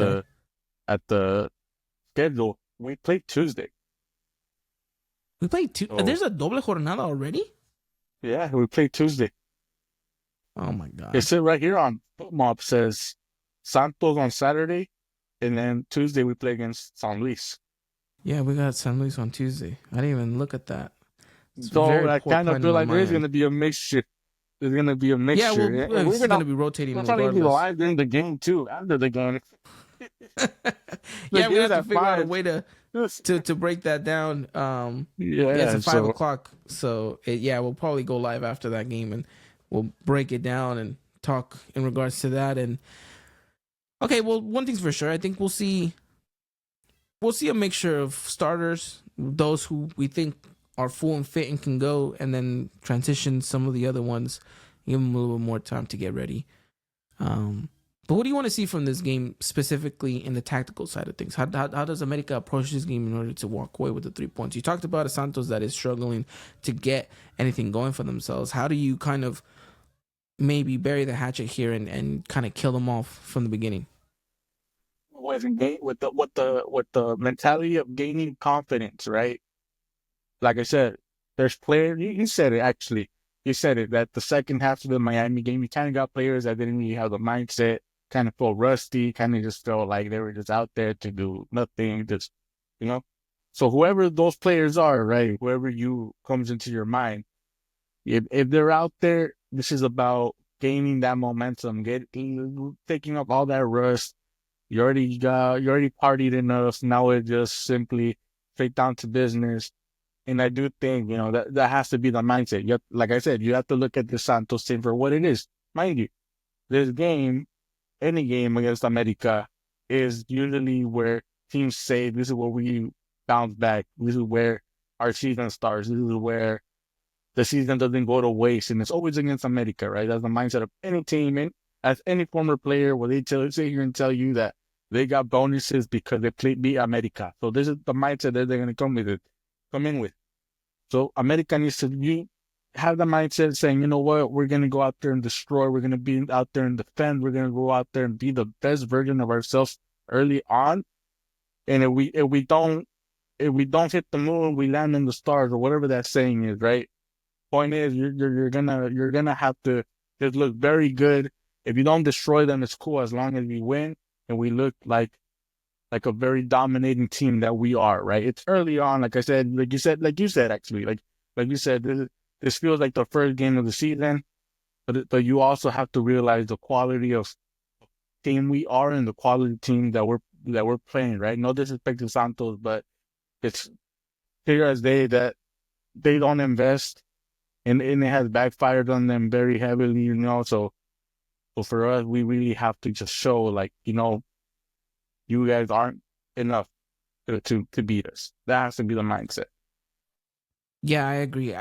the schedule. We played Tuesday. We played There's a doble jornada already? Yeah, we played Tuesday. Oh my God. It's right here on FootMob says Santos on Saturday, and then Tuesday we play against San Luis. Yeah, we got San Luis on Tuesday. I didn't even look at that. So I kind of feel like there's going to be a mixture. There's going to be a mixture. Yeah, we're going to be rotating. We're trying to be live during the game too, after the game. Yeah, we game's have to at figure out a 5. way to break that down. Yeah, it's Yeah, at 5 so o'clock. So we'll probably go live after that game and we'll break it down and talk in regards to that. And okay, well, one thing's for sure, I think we'll see a mixture of starters, those who we think are full and fit and can go, and then transition some of the other ones, give them a little bit more time to get ready. But what do you want to see from this game specifically in the tactical side of things? How does America approach this game in order to walk away with the 3 points? You talked about a Santos that is struggling to get anything going for themselves. How do you kind of maybe bury the hatchet here and kind of kill them off from the beginning? with the mentality of gaining confidence, right? Like I said, there's players. You said it actually. You said it that the second half of the Miami game, you kind of got players that didn't really have the mindset, kind of felt rusty, kind of just felt like they were just out there to do nothing, just you know. So whoever those players are, right? Whoever you comes into your mind, if they're out there, this is about gaining that momentum, taking up all that rust. You already partied enough. Now it's just simply straight down to business. And I do think, that has to be the mindset. Like I said, you have to look at the Santos team for what it is. Mind you, this game, any game against America, is usually where teams say, this is where we bounce back. This is where our season starts. This is where the season doesn't go to waste. And it's always against America, right? That's the mindset of any team. And as any former player, where they sit here and tell you that they got bonuses because they beat America. So this is the mindset that they're going to come in with. So America needs to have the mindset saying, you know what, we're going to go out there and destroy. We're going to be out there and defend. We're going to go out there and be the best version of ourselves early on. And if we don't hit the moon, we land in the stars, or whatever that saying is, right? Point is, you're gonna have to just look very good. If you don't destroy them, it's cool as long as we win and we look like a very dominating team that we are, right? It's early on, like I said, like you said, actually, like you said, this feels like the first game of the season, but you also have to realize the quality of team we are and the quality team that we're playing, right? No disrespect to Santos, but it's clear as day that they don't invest, and it has backfired on them very heavily, So for us, we really have to just show, like, you guys aren't enough to beat us. That has to be the mindset. Yeah, I agree.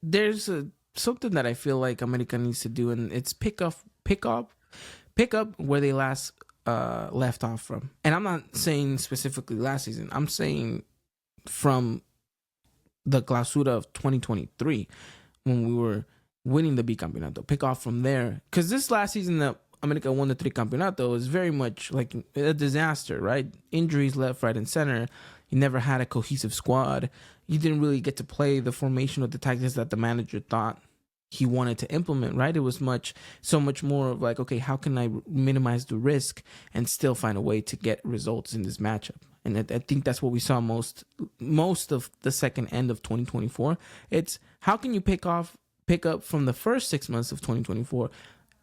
There's something that I feel like America needs to do, and it's pick up where they last left off from. And I'm not saying specifically last season. I'm saying from the Clausura of 2023, when we were winning the Bicampeonato. Pick off from there, because this last season that America won the Tricampeonato is very much like a disaster, right? Injuries left, right, and center. You never had a cohesive squad. You didn't really get to play the formation or the tactics that the manager thought he wanted to implement, right? It was so much more of like, okay, how can I minimize the risk and still find a way to get results in this matchup? And I think that's what we saw most of the second end of 2024. It's how can you pick up from the first 6 months of 2024,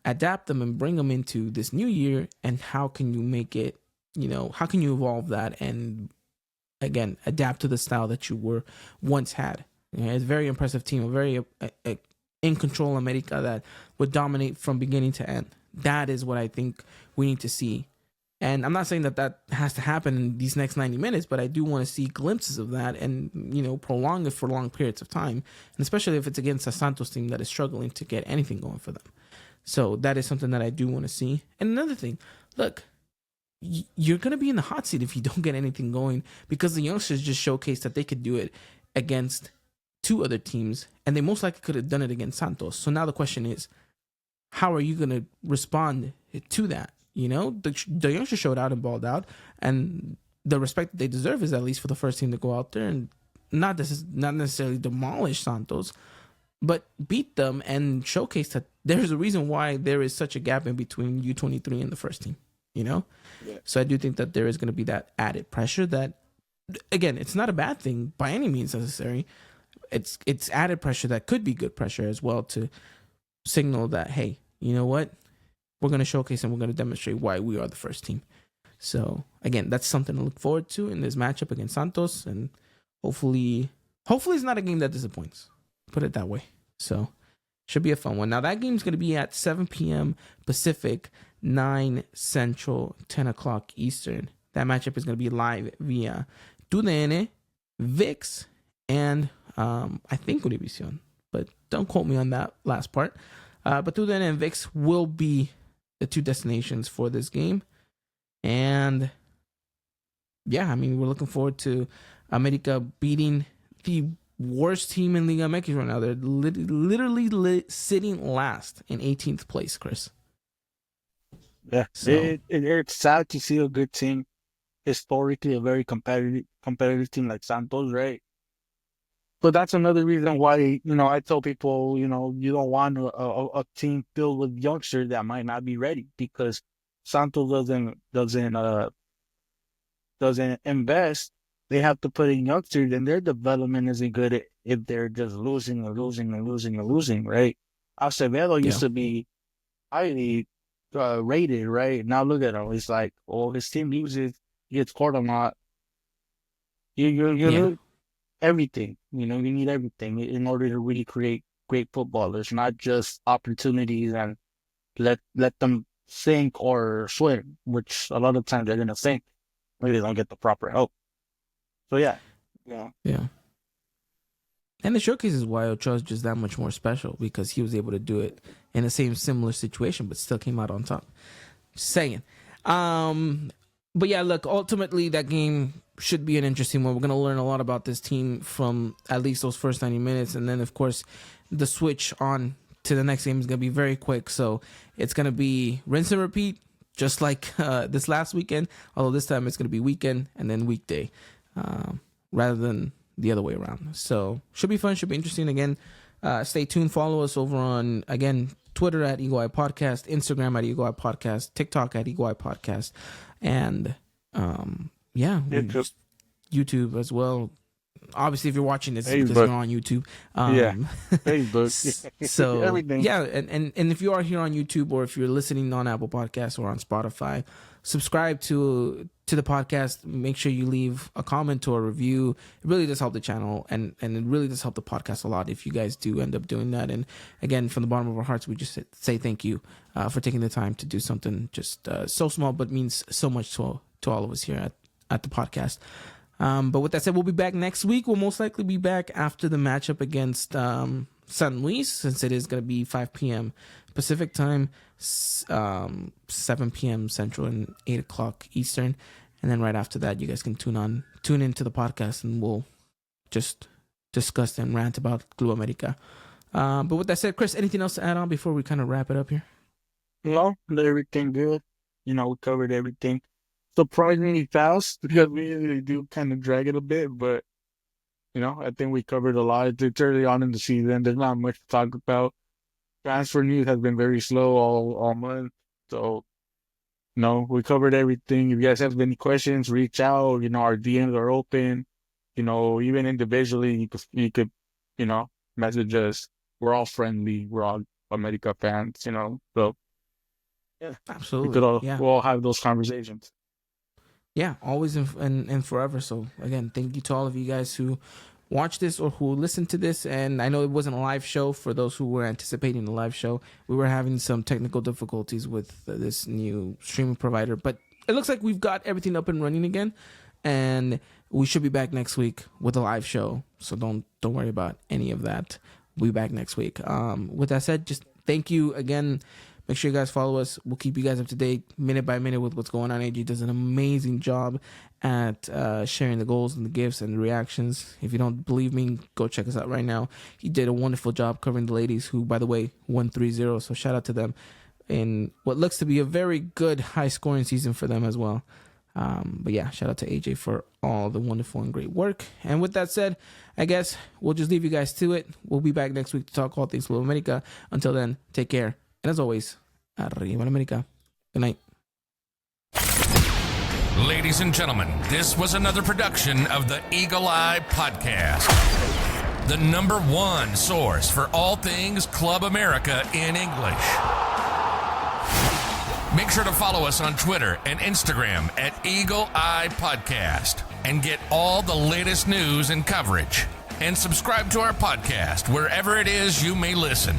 adapt them and bring them into this new year, and how can you make it, how can you evolve that and, again, adapt to the style that you were once had. It's a very impressive team, a very in control America that would dominate from beginning to end. That is what I think we need to see. And I'm not saying that has to happen in these next 90 minutes, but I do want to see glimpses of that and, prolong it for long periods of time. And especially if it's against a Santos team that is struggling to get anything going for them. So that is something that I do want to see. And another thing, look, you're going to be in the hot seat if you don't get anything going, because the youngsters just showcased that they could do it against two other teams, and they most likely could have done it against Santos. So now the question is, how are you going to respond to that? The youngsters showed out and balled out, and the respect that they deserve is at least for the first team to go out there and not necessarily demolish Santos, but beat them and showcase that there's a reason why there is such a gap in between U23 and the first team, Yeah. So I do think that there is going to be that added pressure that, again, it's not a bad thing by any means necessary. It's added pressure that could be good pressure as well, to signal that, hey, you know what? We're going to showcase and we're going to demonstrate why we are the first team. So again, that's something to look forward to in this matchup against Santos, and hopefully it's not a game that disappoints. Put it that way. So should be a fun one. Now that game's going to be at 7 p.m. Pacific, 9 Central, 10 o'clock Eastern. That matchup is going to be live via TUDN, VIX, and I think Univision, but don't quote me on that last part. But TUDN and VIX will be the two destinations for this game. And yeah, I mean, we're looking forward to America beating the worst team in Liga MX right now. They're literally sitting last in 18th place, Chris. Yeah, So, it's sad to see a good team, historically a very competitive team like Santos, right? But that's another reason why, I tell people, you don't want a team filled with youngsters that might not be ready, because Santos doesn't invest. They have to put in youngsters, and their development isn't good if they're just losing and losing and losing and losing, right? Acevedo used to be highly rated, right? Now look at him. It's like, his team loses, he gets caught a lot. You need everything. You need everything in order to really create great footballers, not just opportunities and let them sink or swim, which a lot of times they're gonna sink when they don't get the proper help. So yeah. And it showcases why Ochoa is just that much more special, because he was able to do it in the same similar situation, but still came out on top. Just saying. But yeah, look, ultimately that game should be an interesting one. We're going to learn a lot about this team from at least those first 90 minutes. And then, of course, the switch on to the next game is going to be very quick. So it's going to be rinse and repeat, just like this last weekend. Although this time it's going to be weekend and then weekday, rather than the other way around. So should be fun, should be interesting. Again, stay tuned. Follow us over on, again, Twitter at Eagle Eye Podcast, Instagram at Eagle Eye Podcast, TikTok at Eagle Eye Podcast, and YouTube as well. Obviously, if you're watching this, it's because you're on YouTube. Facebook. So everything. Yeah, and if you are here on YouTube, or if you're listening on Apple Podcasts or on Spotify, subscribe to the podcast. Make sure you leave a comment or a review. It really does help the channel, and it really does help the podcast a lot if you guys do end up doing that. And again, from the bottom of our hearts, we just say thank you for taking the time to do something just so small, but means so much to all of us here at the podcast. But with that said, we'll be back next week. We'll most likely be back after the matchup against San Luis, since it is going to be 5 p.m. Pacific time, 7 p.m. Central, and 8 o'clock Eastern. And then right after that, you guys can tune into the podcast, and we'll just discuss and rant about Club America. But with that said, Chris, anything else to add on before we kind of wrap it up here? No, everything good. We covered everything surprisingly fast, because we usually do kind of drag it a bit, but I think we covered a lot. It's early on in the season. There's not much to talk about. Transfer news has been very slow all month, so we covered everything. If you guys have any questions, reach out. Our DMs are open. Even individually, you could message us. We're all friendly. We're all America fans. So yeah, absolutely. We'll all have those conversations. Yeah, always and forever. So again, thank you to all of you guys who watch this or who listen to this. And I know it wasn't a live show. For those who were anticipating the live show, we were having some technical difficulties with this new streaming provider, but it looks like we've got everything up and running again, and we should be back next week with a live show. So don't worry about any of that. We'll be back next week. With that said, just thank you again. Make sure you guys follow us. We'll keep you guys up to date minute by minute with what's going on. AJ does an amazing job at sharing the goals and the gifts and the reactions. If you don't believe me, go check us out right now. He did a wonderful job covering the ladies, who, by the way, won 3-0. So shout out to them in what looks to be a very good high-scoring season for them as well. But yeah, shout out to AJ for all the wonderful and great work. And with that said, I guess we'll just leave you guys to it. We'll be back next week to talk all things Club America. Until then, take care. And as always, arriba America. Good night. Ladies and gentlemen, this was another production of the Eagle Eye Podcast, the #1 source for all things Club America in English. Make sure to follow us on Twitter and Instagram at Eagle Eye Podcast and get all the latest news and coverage. And subscribe to our podcast wherever it is you may listen.